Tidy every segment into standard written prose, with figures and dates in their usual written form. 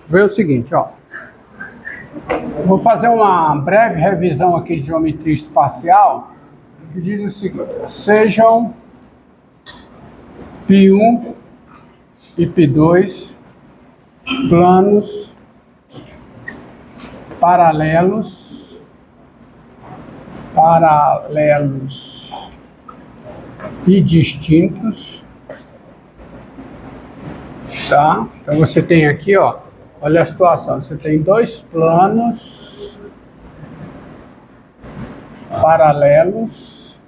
Vê o seguinte, ó. Vou fazer uma breve revisão aqui de geometria espacial, que diz o seguinte: sejam π1 e π2 planos paralelos e distintos, tá? Então você tem aqui, ó, olha a situação, você tem dois planos paralelos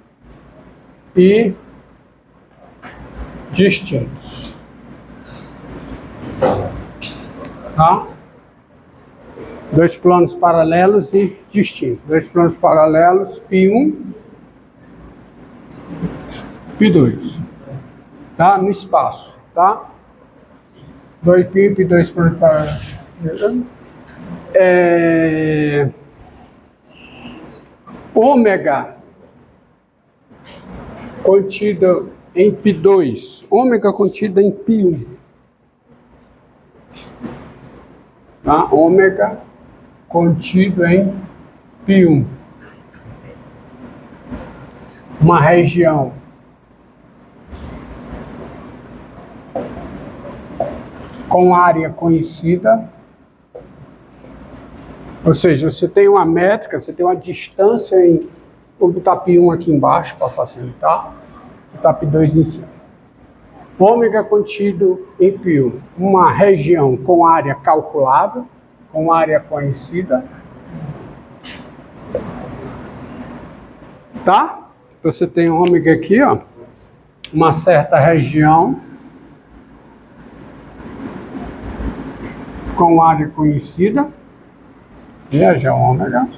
e distintos, tá? Dois planos paralelos e distintos, dois planos paralelos, π1, π2, tá? No espaço, tá? 2π, π2 planos paralelos. Ômega contido em π2, ômega contida em π1, tá? Ômega contido em π1, uma região com área conhecida, ou seja, você tem uma métrica, você tem uma distância em... Vou botar π1 aqui embaixo para facilitar, botar π2 em cima. Ômega contido em π1, uma região com área calculável, com área conhecida, tá? Você tem ômega aqui, ó, uma certa região com área conhecida, veja ômega,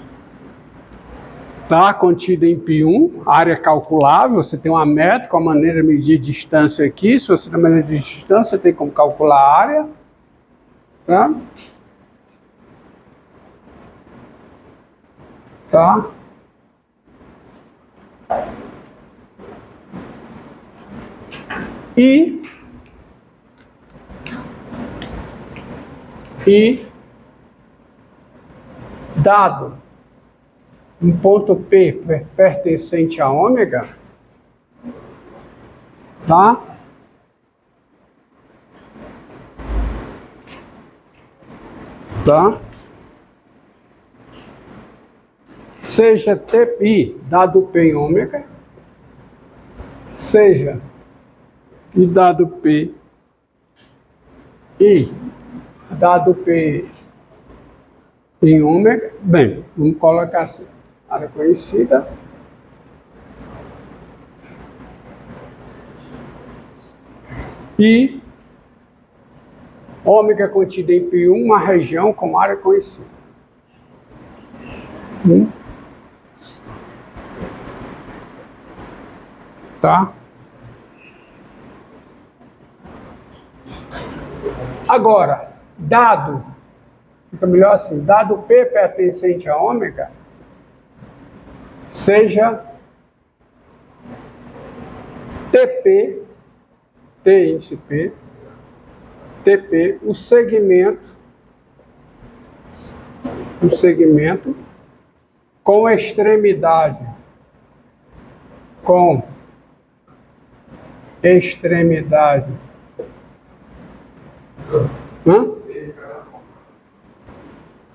tá? Contida em π1, área calculável, você tem uma métrica, uma maneira de medir distância aqui, se você tem uma maneira de distância, você tem como calcular a área, tá? Tá? E dado um ponto P pertencente a ômega, tá? Tá? Seja TI dado P em ômega, seja e dado P e dado P em ômega, bem, vamos colocar assim, área conhecida, e ômega contida em π1, uma região com área conhecida. Tá? Agora, dado, fica melhor assim, dado P pertencente a ômega, seja TP, T índice P, TP, o segmento com extremidade,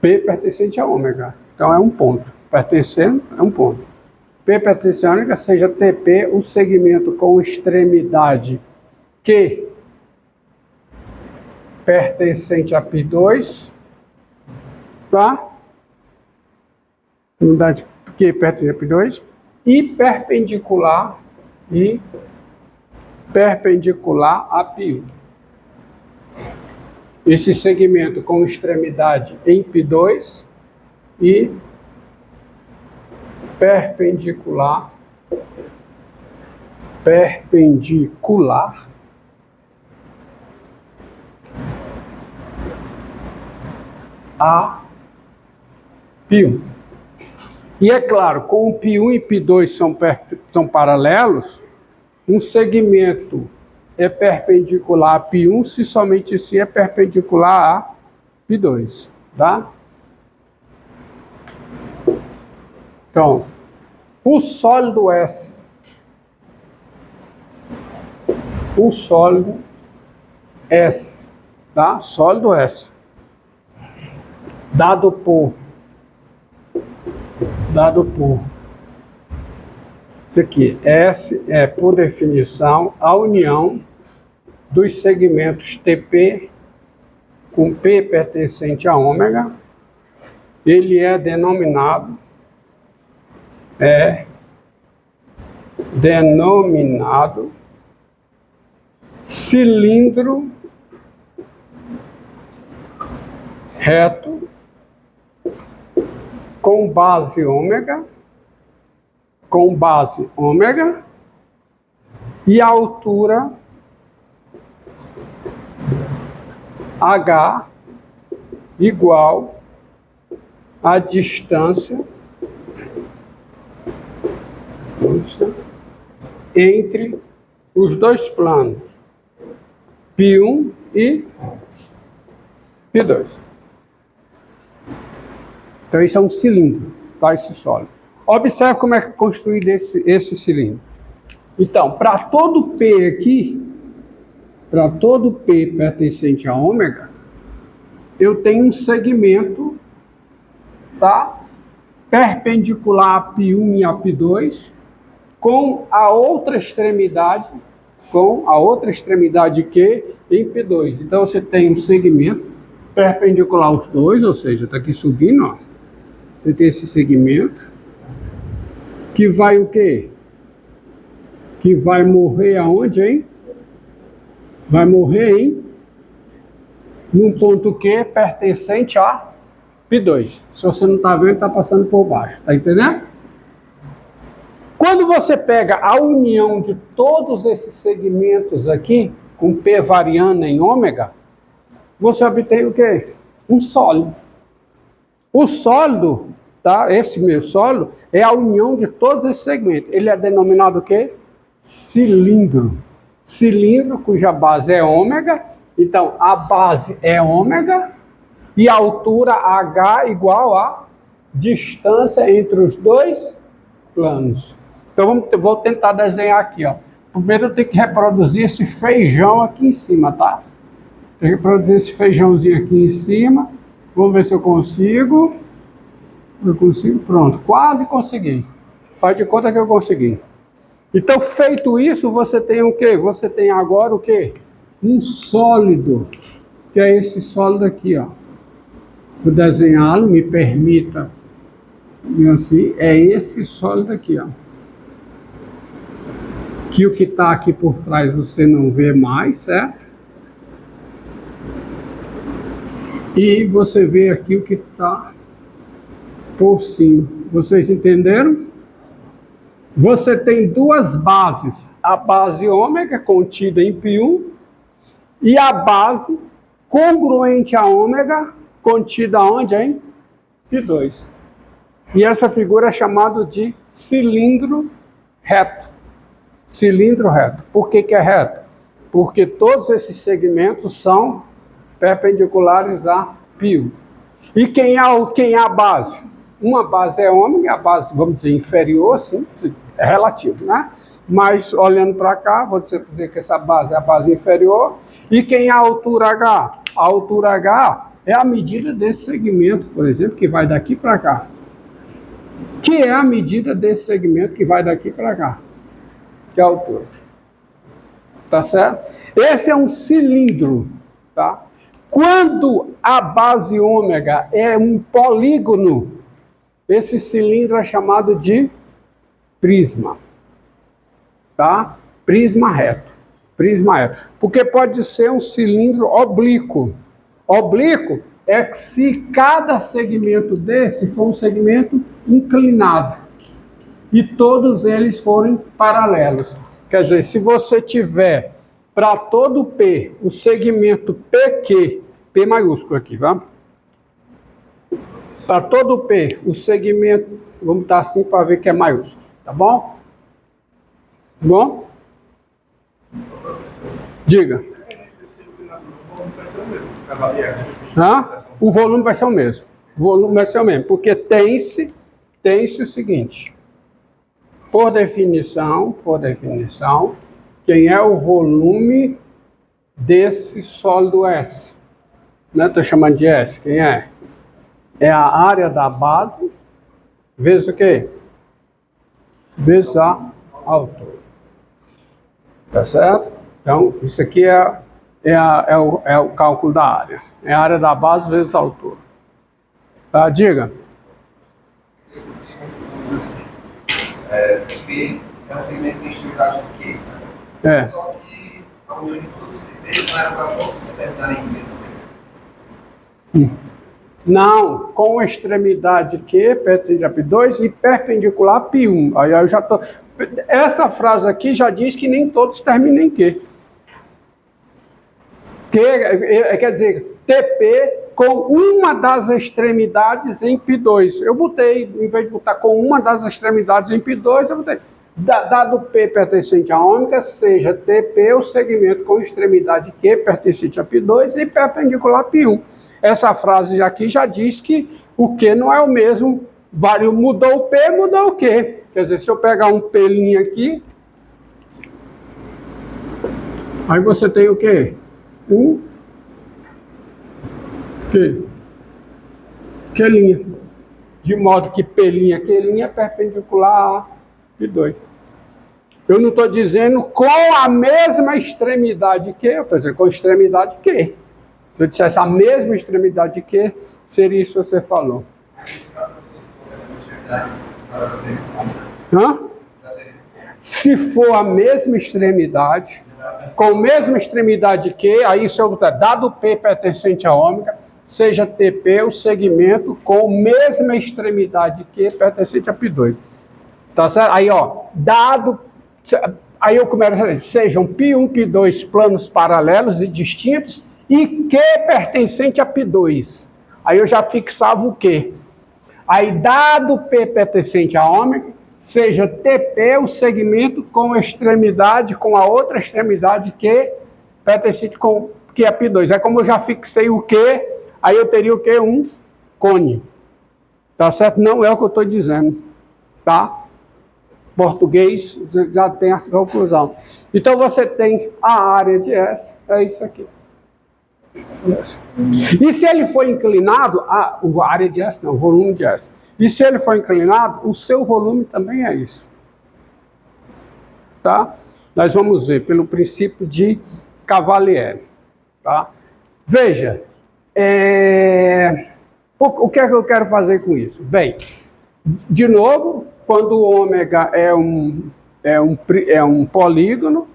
P pertencente a ômega, então é um ponto, pertencendo é um ponto. P pertencente a ômega, seja TP, o segmento com extremidade Q pertencente a π2, tá? Unidade Q pertencente a π2 e perpendicular a π1. Esse segmento com extremidade em π2 e perpendicular a π1. E é claro, como π1 e π2 são paralelos, um segmento é perpendicular a π1 se somente C é perpendicular a π2, tá? Então, o sólido S, tá? Sólido S, dado por isso aqui, S é, por definição, a união dos segmentos TP com P pertencente a ômega. Ele é denominado cilindro reto com base ômega e altura H igual à distância entre os dois planos, π1 e π2. Então, isso é um cilindro, tá? Esse sólido. Observe como é que é construído esse cilindro. Então, para todo P aqui, para todo P pertencente a ômega, eu tenho um segmento, tá? Perpendicular a π1 e a π2, com a outra extremidade Q em π2. Então, você tem um segmento perpendicular aos dois, ou seja, está aqui subindo, ó. Você tem esse segmento que vai o quê? Que vai morrer aonde, hein? Vai morrer num ponto Q pertencente a π2. Se você não está vendo, está passando por baixo. Está entendendo? Quando você pega a união de todos esses segmentos aqui, com P variando em ômega, você obtém o quê? Um sólido. O sólido, tá? Esse meu sólido, é a união de todos esses segmentos. Ele é denominado o quê? Cilindro. Cilindro cuja base é ômega. Então, a base é ômega e a altura H igual a distância entre os dois planos. Então, vou tentar desenhar aqui, ó. Primeiro eu tenho que reproduzir esse feijão aqui em cima, tá? Tenho que reproduzir esse feijãozinho aqui em cima. Vamos ver se eu consigo. Eu consigo, pronto. Quase consegui. Faz de conta que eu consegui. Então, feito isso, você tem o quê? Você tem agora o quê? Um sólido, que é esse sólido aqui, ó. Vou desenhá-lo, me permita. E assim, é esse sólido aqui, ó. Que o que está aqui por trás você não vê mais, certo? E você vê aqui o que está por cima. Vocês entenderam? Você tem duas bases. A base ômega, contida em π1, e a base congruente a ômega, contida onde, hein? π2. E essa figura é chamada de cilindro reto. Cilindro reto. Por que é reto? Porque todos esses segmentos são perpendiculares a π1. E quem é a base? Uma base é ômega, a base, vamos dizer, inferior, assim, é relativo, né? Mas olhando para cá, vou dizer que essa base é a base inferior. E quem é a altura H? A altura H é a medida desse segmento, por exemplo, que vai daqui para cá. Que é a medida desse segmento que vai daqui para cá. Que é a altura. Tá certo? Esse é um cilindro, tá? Quando a base ômega é um polígono, esse cilindro é chamado de prisma. Tá? Prisma reto. Prisma reto. Porque pode ser um cilindro oblíquo. Oblíquo é se cada segmento desse for um segmento inclinado e todos eles forem paralelos. Quer dizer, se você tiver para todo P o segmento PQ, P maiúsculo aqui, vamos? Para todo P o segmento, vamos estar assim para ver que é maiúsculo, tá bom? Bom? Diga. O volume vai ser o mesmo. O volume vai ser o mesmo, porque tem-se o seguinte. Por definição, quem é o volume desse sólido S? Né? Estou chamando de S. Quem é? É a área da base vezes o quê? Vezes a altura. Tá certo? Então, isso aqui é o cálculo da área. É a área da base vezes a altura. Tá? Diga. P é um segmento de extremidade de Q. Só que a união de todos os TPs não era para todos terminarem em P também. Não, com extremidade Q, pertence a P2 e perpendicular a P1. Aí eu já tô. Essa frase aqui já diz que nem todos terminam em Q. Quer dizer, TP com uma das extremidades em P2. Eu botei, em vez de botar com uma das extremidades em P2, eu botei. Dado P pertencente à ômega, seja TP o segmento com extremidade Q pertencente a P2 e perpendicular a P1. Essa frase aqui já diz que o Q não é o mesmo. Mudou o P, mudou o Q. Quer dizer, se eu pegar um P' aqui, aí você tem o quê? Q'. De modo que P', é perpendicular a P2. Eu não estou dizendo com a mesma extremidade que, eu estou dizendo com extremidade que. Se eu dissesse a mesma extremidade que, seria isso que você falou. Se for a mesma extremidade, com a mesma extremidade que, aí se eu botar dado P pertencente a ômega, seja TP o segmento com a mesma extremidade que pertencente a P2. Tá certo? Aí, ó, aí eu começo a dizer, sejam P1, P2 planos paralelos e distintos e Q pertencente a P2. Aí eu já fixava o Q. Aí, dado P pertencente a ômega, seja TP o segmento com extremidade, com a outra extremidade Q pertencente com que é P2. Aí, como eu já fixei o Q, aí eu teria o Q? Um cone. Tá certo? Não é o que eu estou dizendo. Tá? Português, já tem a conclusão. Então, você tem a área de S, é isso aqui. E se ele for inclinado, a área de S não, o volume de S. E se ele for inclinado, o seu volume também é isso. Tá? Nós vamos ver pelo princípio de Cavalieri. Tá? Veja, o que é que eu quero fazer com isso? Bem, de novo, quando o ômega é um polígono,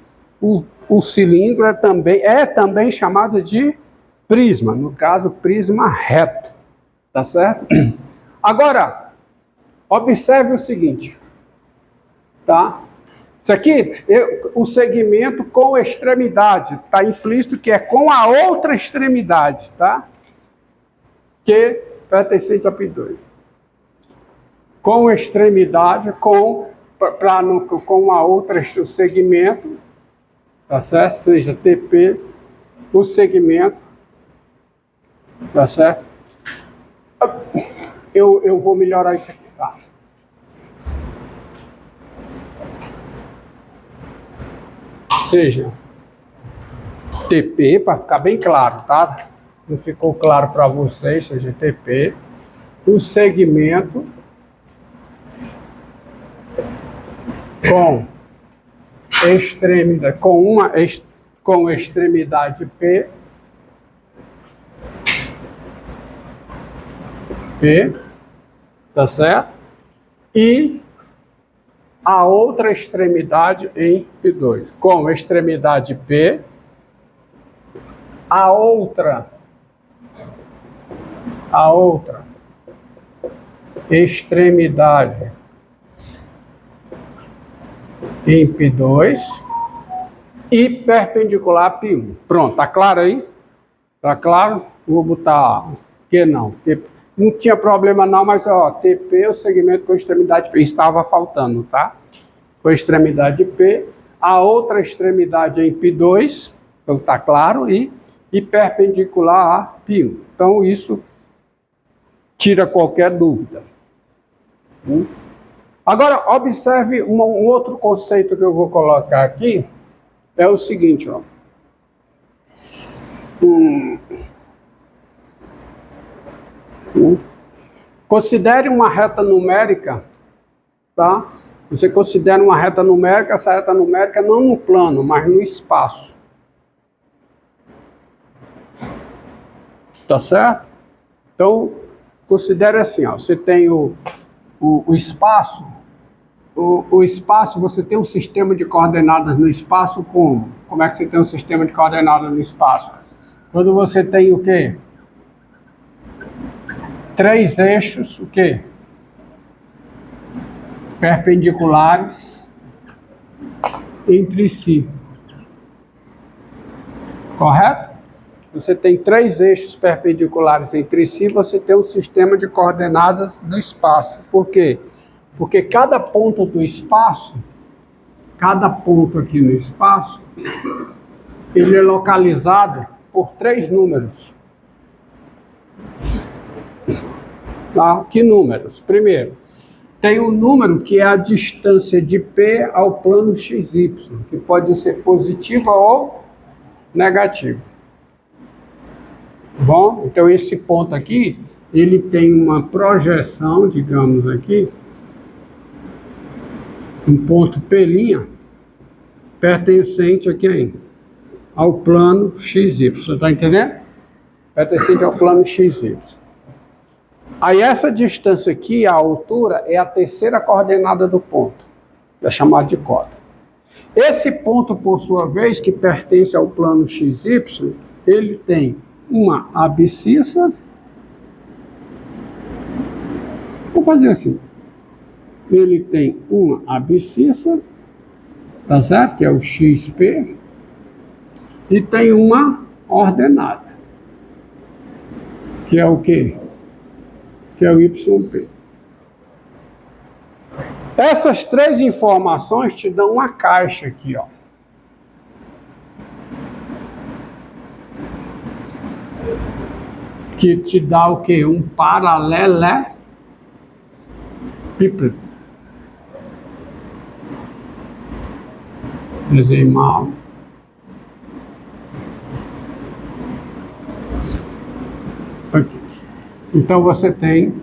o cilindro é também chamado de prisma, no caso, prisma reto. Tá certo? Agora, observe o seguinte. Tá? Isso aqui, o segmento com extremidade, está implícito que é com a outra extremidade, tá? Que pertencente a P2. Com extremidade, com a outra segmento, tá certo? Seja TP, o segmento, tá certo? Eu vou melhorar isso aqui, tá? Seja TP, para ficar bem claro, tá? Não ficou claro para vocês, seja TP, o segmento com extremidade, com extremidade P, tá certo? E a outra extremidade em P2, com extremidade P, a outra extremidade em P2 e perpendicular a P1. Pronto, tá claro aí? Tá claro? Vou botar que não. Não tinha problema não, mas ó, TP, o segmento com extremidade P, estava faltando, tá? Com extremidade P, a outra extremidade em P2, Então está claro, e perpendicular a π1. Então isso tira qualquer dúvida. Agora, observe um outro conceito que eu vou colocar aqui, é o seguinte, ó. Considere uma reta numérica, tá? Você considera uma reta numérica, essa reta numérica não no plano, mas no espaço. Tá certo? Então, considere assim, ó, você tem o espaço, o espaço, você tem um sistema de coordenadas no espaço como? Como é que você tem um sistema de coordenadas no espaço? Quando você tem o quê? 3 eixos, o quê? Perpendiculares entre si. Correto? Você tem 3 eixos perpendiculares entre si, você tem um sistema de coordenadas do espaço. Por quê? Porque cada ponto do espaço, cada ponto aqui no espaço, ele é localizado por 3 números. Tá? Que números? Primeiro, tem um número que é a distância de P ao plano XY, que pode ser positiva ou negativa. Bom, então esse ponto aqui, ele tem uma projeção, digamos aqui, um ponto P', pertencente a quem? Ao plano XY, você está entendendo? Pertencente ao plano XY. Aí essa distância aqui, a altura, é a terceira coordenada do ponto, é chamada de cota. Esse ponto, por sua vez, que pertence ao plano XY, ele tem uma abscissa. Vou fazer assim. Ele tem uma abscissa, tá certo? Que é o XP. E tem uma ordenada, que é o quê? Que é o YP. Essas 3 informações te dão uma caixa aqui, ó. Que te dá o quê? Um paralelepípedo. Desenhei mal. Aqui. Então você tem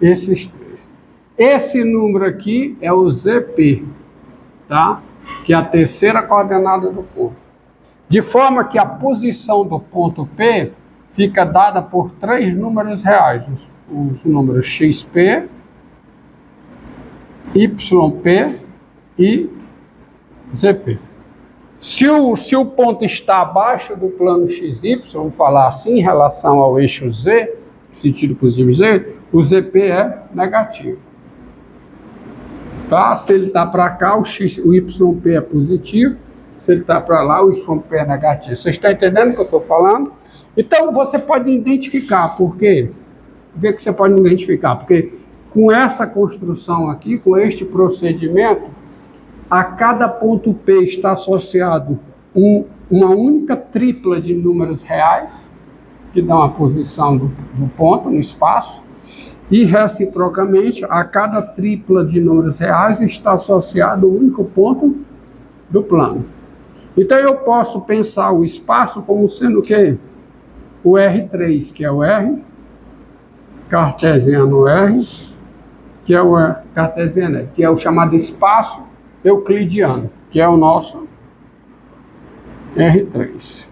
esses 3. Esse número aqui é o ZP, tá? Que é a terceira coordenada do ponto. De forma que a posição do ponto P fica dada por 3 números reais, os números XP, YP e ZP. Se o ponto está abaixo do plano XY, vamos falar assim, em relação ao eixo Z, sentido positivo Z, o ZP é negativo. Tá? Se ele está para cá, o YP é positivo. Se ele está para lá, o YP é negativo. Você está entendendo o que eu estou falando? Então, você pode identificar. Por quê? Por que você pode identificar? Porque com essa construção aqui, com este procedimento, a cada ponto P está associado uma única tripla de números reais, que dá uma posição do ponto no espaço, e reciprocamente, a cada tripla de números reais está associado um único ponto do plano. Então eu posso pensar o espaço como sendo o quê? O R3, que é o R, cartesiano R, que é o R cartesiano, que é o chamado espaço euclidiano, que é o nosso R3.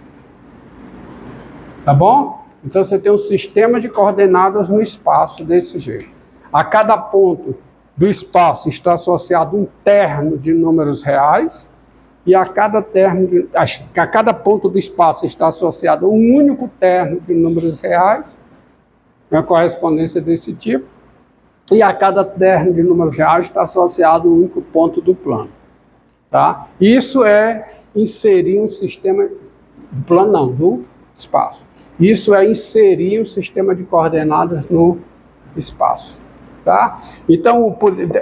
Tá bom? Então você tem um sistema de coordenadas no espaço desse jeito. A cada ponto do espaço está associado um terno de números reais, e a cada ponto do espaço está associado um único terno de números reais, uma correspondência desse tipo, e a cada terno de números reais está associado um único ponto do plano. Tá? Isso é inserir um sistema do plano, não, do espaço. Isso é inserir um sistema de coordenadas no espaço. Tá? Então,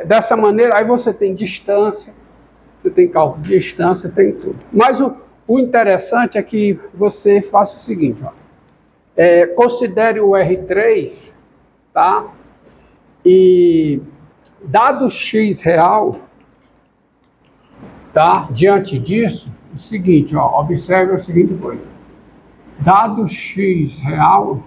dessa maneira, aí você tem distância, você tem cálculo de distância, tem tudo. Mas o o interessante é que você faça o seguinte, ó. Considere o R3, tá? E dado X real, tá? Diante disso, o seguinte, ó, observe a seguinte coisa. Dado X real,